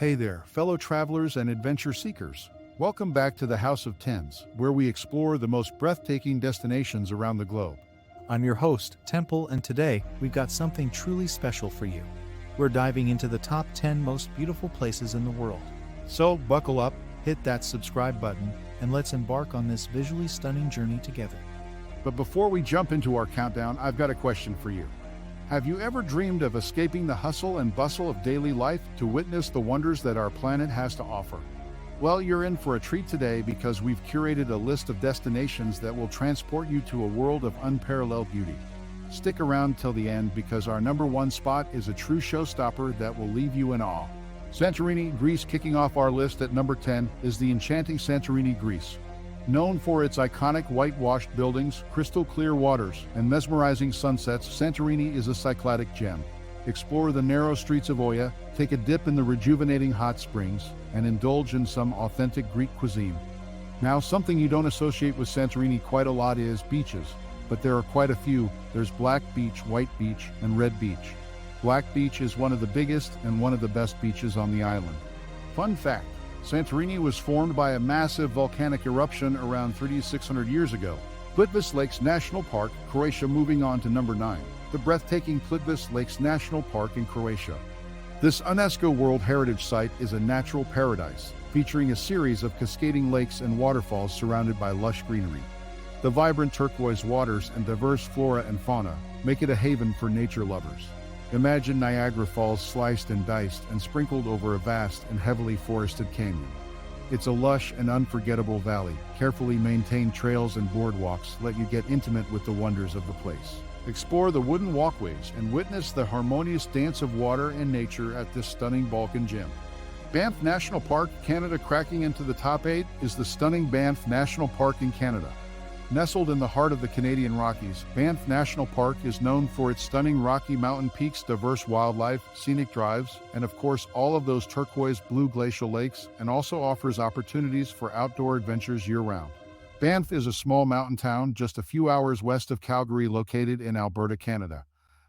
Hey there, fellow travelers and adventure seekers. Welcome back to the House of Tens, where we explore the most breathtaking destinations around the globe. I'm your host, Temple, and today we've got something truly special for you. We're diving into the top 10 most beautiful places in the world. So buckle up, hit that subscribe button, and let's embark on this visually stunning journey together. But before we jump into our countdown, I've got a question for you. Have you ever dreamed of escaping the hustle and bustle of daily life to witness the wonders that our planet has to offer? Well, you're in for a treat today because we've curated a list of destinations that will transport you to a world of unparalleled beauty. Stick around till the end because our number one spot is a true showstopper that will leave you in awe. Santorini, Greece. Kicking off our list at number 10 is the enchanting Santorini, Greece. Known for its iconic whitewashed buildings, crystal clear waters, and mesmerizing sunsets, Santorini is a cycladic gem. Explore the narrow streets of Oia, take a dip in the rejuvenating hot springs, and indulge in some authentic Greek cuisine. Now, something you don't associate with Santorini quite a lot is beaches, but there are quite a few. There's Black Beach, White Beach, and Red Beach. Black Beach is one of the biggest and one of the best beaches on the island. Fun fact: Santorini was formed by a massive volcanic eruption around 3,600 years ago. Plitvice Lakes National Park, Croatia. Moving on to number 9, the breathtaking Plitvice Lakes National Park in Croatia. This UNESCO World Heritage Site is a natural paradise, featuring a series of cascading lakes and waterfalls surrounded by lush greenery. The vibrant turquoise waters and diverse flora and fauna make it a haven for nature lovers. Imagine Niagara Falls sliced and diced and sprinkled over a vast and heavily forested canyon. It's a lush and unforgettable valley. Carefully maintained trails and boardwalks let you get intimate with the wonders of the place. Explore the wooden walkways and witness the harmonious dance of water and nature at this stunning Balkan gem. Banff National Park, Canada. Cracking into the top 8 is the stunning Banff National Park in Canada. Nestled in the heart of the Canadian Rockies, Banff National Park is known for its stunning Rocky Mountain peaks, diverse wildlife, scenic drives, and of course all of those turquoise blue glacial lakes, and also offers opportunities for outdoor adventures year-round. Banff is a small mountain town just a few hours west of Calgary, located in Alberta, Canada.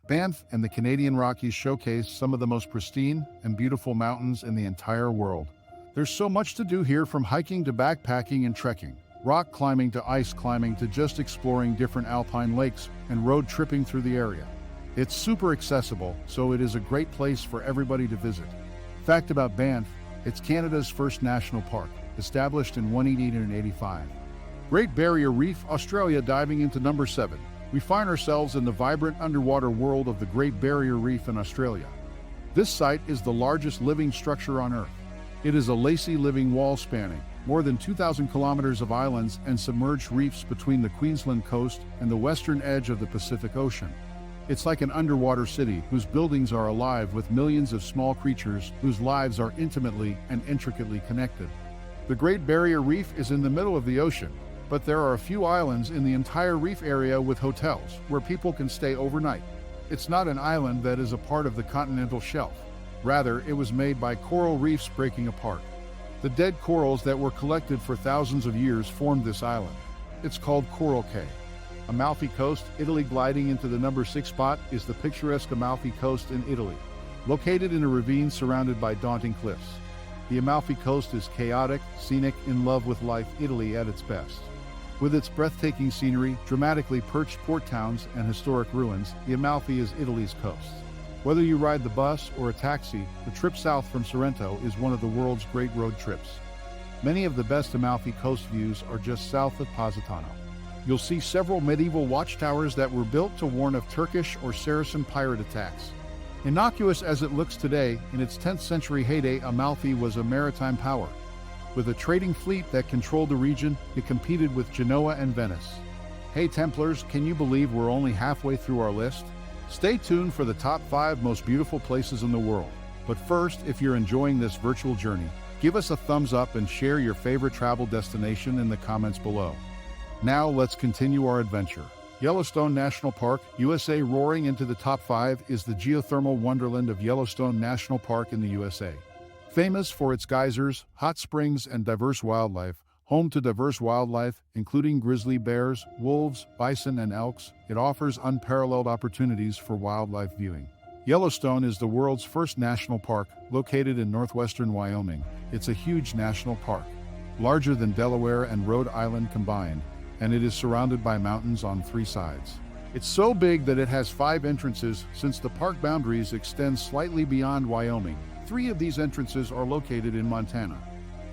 Banff and the Canadian Rockies showcase some of the most pristine and beautiful mountains in the entire world. There's so much to do here, from hiking to backpacking and trekking, rock climbing to ice climbing, to just exploring different alpine lakes and road tripping through the area. It's super accessible, so it is a great place for everybody to visit. Fact about Banff: it's Canada's first national park, established in 1885. Great Barrier Reef, Australia. Diving into number 7, we find ourselves in the vibrant underwater world of the Great Barrier Reef in Australia. This site is the largest living structure on Earth. It is a lacy living wall spanning more than 2,000 kilometers of islands and submerged reefs between the Queensland coast and the western edge of the Pacific Ocean. It's like an underwater city whose buildings are alive with millions of small creatures whose lives are intimately and intricately connected. The Great Barrier Reef is in the middle of the ocean, but there are a few islands in the entire reef area with hotels where people can stay overnight. It's not an island that is a part of the continental shelf. Rather, it was made by coral reefs breaking apart. The dead corals that were collected for thousands of years formed this island. It's called Coral Cay. Amalfi Coast, Italy. Gliding into the number 6 spot is the picturesque Amalfi Coast in Italy. Located in a ravine surrounded by daunting cliffs, the Amalfi Coast is chaotic, scenic, in love with life. Italy at its best. With its breathtaking scenery, dramatically perched port towns, and historic ruins, the Amalfi is Italy's coast. Whether you ride the bus or a taxi, the trip south from Sorrento is one of the world's great road trips. Many of the best Amalfi Coast views are just south of Positano. You'll see several medieval watchtowers that were built to warn of Turkish or Saracen pirate attacks. Innocuous as it looks today, in its 10th century heyday, Amalfi was a maritime power. With a trading fleet that controlled the region, it competed with Genoa and Venice. Hey Templars, can you believe we're only halfway through our list? Stay tuned for the top 5 most beautiful places in the world. But first, if you're enjoying this virtual journey, give us a thumbs up and share your favorite travel destination in the comments below. Now let's continue our adventure. Yellowstone National Park, USA. Roaring into the top 5 is the geothermal wonderland of Yellowstone National Park in the USA. Famous for its geysers, hot springs, and diverse wildlife, home to diverse wildlife, including grizzly bears, wolves, bison, and elks, it offers unparalleled opportunities for wildlife viewing. Yellowstone is the world's first national park, located in northwestern Wyoming. It's a huge national park, larger than Delaware and Rhode Island combined, and it is surrounded by mountains on 3 sides. It's so big that it has 5 entrances since the park boundaries extend slightly beyond Wyoming. 3 of these entrances are located in Montana.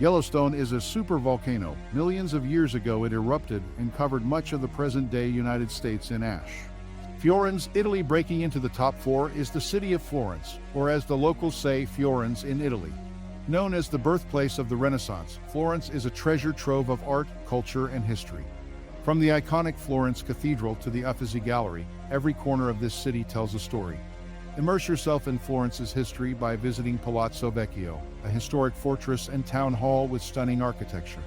Yellowstone is a supervolcano. Millions of years ago it erupted and covered much of the present-day United States in ash. Florence, Italy. Breaking into the top 4 is the city of Florence, or as the locals say, Florence in Italy. Known as the birthplace of the Renaissance, Florence is a treasure trove of art, culture, and history. From the iconic Florence Cathedral to the Uffizi Gallery, every corner of this city tells a story. Immerse yourself in Florence's history by visiting Palazzo Vecchio, a historic fortress and town hall with stunning architecture.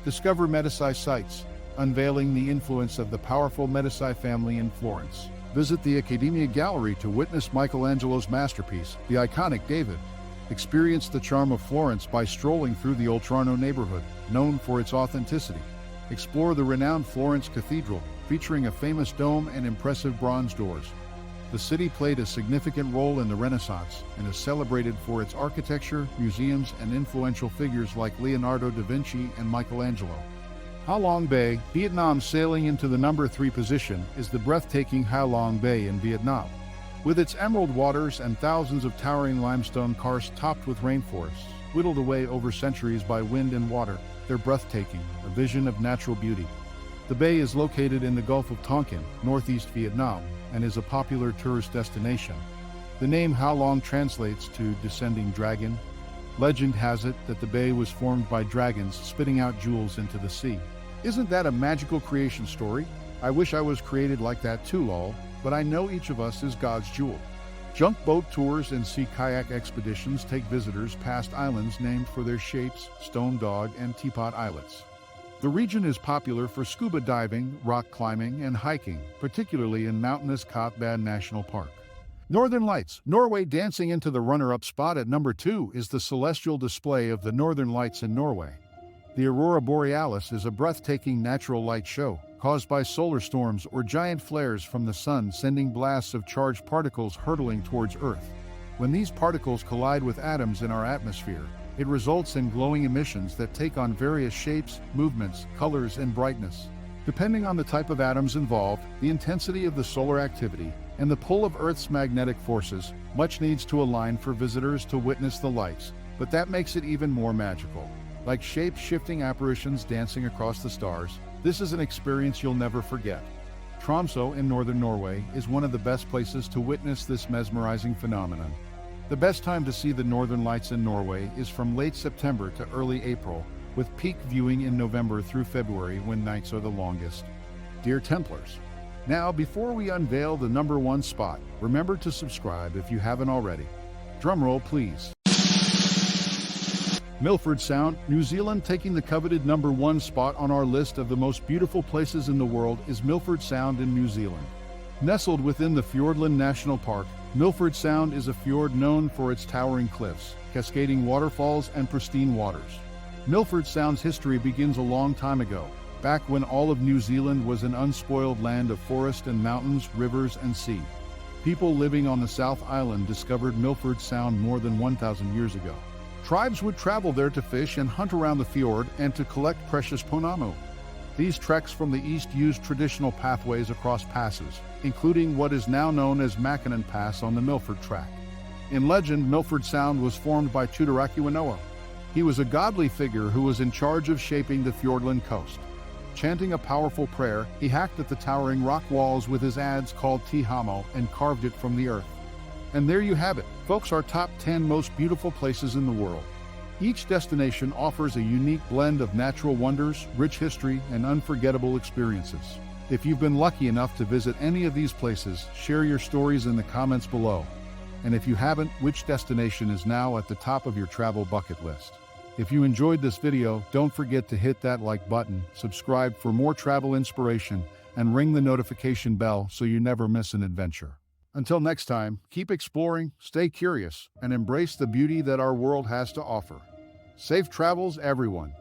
Discover Medici sites, unveiling the influence of the powerful Medici family in Florence. Visit the Accademia Gallery to witness Michelangelo's masterpiece, the iconic David. Experience the charm of Florence by strolling through the Oltrarno neighborhood, known for its authenticity. Explore the renowned Florence Cathedral, featuring a famous dome and impressive bronze doors. The city played a significant role in the Renaissance and is celebrated for its architecture, museums, and influential figures like Leonardo da Vinci and Michelangelo. Ha Long Bay, Vietnam. Sailing into the number 3 position is the breathtaking Ha Long Bay in Vietnam. With its emerald waters and thousands of towering limestone karsts topped with rainforests, whittled away over centuries by wind and water, they're breathtaking, a vision of natural beauty. The bay is located in the Gulf of Tonkin, northeast Vietnam, and is a popular tourist destination. The name Ha Long translates to descending dragon. Legend has it that the bay was formed by dragons spitting out jewels into the sea. Isn't that a magical creation story? I wish I was created like that too, lol, but I know each of us is God's jewel. Junk boat tours and sea kayak expeditions take visitors past islands named for their shapes, Stone Dog and Teapot Islets. The region is popular for scuba diving, rock climbing, and hiking, particularly in mountainous Katban National Park. Northern Lights, Norway. Dancing into the runner-up spot at number 2 is the celestial display of the Northern Lights in Norway. The Aurora Borealis is a breathtaking natural light show, caused by solar storms or giant flares from the sun sending blasts of charged particles hurtling towards Earth. When these particles collide with atoms in our atmosphere, it results in glowing emissions that take on various shapes, movements, colors, and brightness. Depending on the type of atoms involved, the intensity of the solar activity, and the pull of Earth's magnetic forces, much needs to align for visitors to witness the lights, but that makes it even more magical. Like shape-shifting apparitions dancing across the stars, this is an experience you'll never forget. Tromsø in northern Norway is one of the best places to witness this mesmerizing phenomenon. The best time to see the northern lights in Norway is from late September to early April, with peak viewing in November through February when nights are the longest. Dear Templars, now before we unveil the number 1 spot, remember to subscribe if you haven't already. Drumroll please. Milford Sound, New Zealand. Taking the coveted number 1 spot on our list of the most beautiful places in the world is Milford Sound in New Zealand. Nestled within the Fiordland National Park, Milford Sound is a fjord known for its towering cliffs, cascading waterfalls, and pristine waters. Milford Sound's history begins a long time ago, back when all of New Zealand was an unspoiled land of forest and mountains, rivers, and sea. People living on the South Island discovered Milford Sound more than 1,000 years ago. Tribes would travel there to fish and hunt around the fjord and to collect precious pounamu. These treks from the east used traditional pathways across passes, including what is now known as Mackinnon Pass on the Milford Track. In legend, Milford Sound was formed by Tutarakiwanoa. He was a godly figure who was in charge of shaping the Fiordland coast. Chanting a powerful prayer, he hacked at the towering rock walls with his adze called Tihamo and carved it from the earth. And there you have it, folks, our top 10 most beautiful places in the world. Each destination offers a unique blend of natural wonders, rich history, and unforgettable experiences. If you've been lucky enough to visit any of these places, share your stories in the comments below. And if you haven't, which destination is now at the top of your travel bucket list? If you enjoyed this video, don't forget to hit that like button, subscribe for more travel inspiration, and ring the notification bell so you never miss an adventure. Until next time, keep exploring, stay curious, and embrace the beauty that our world has to offer. Safe travels, everyone.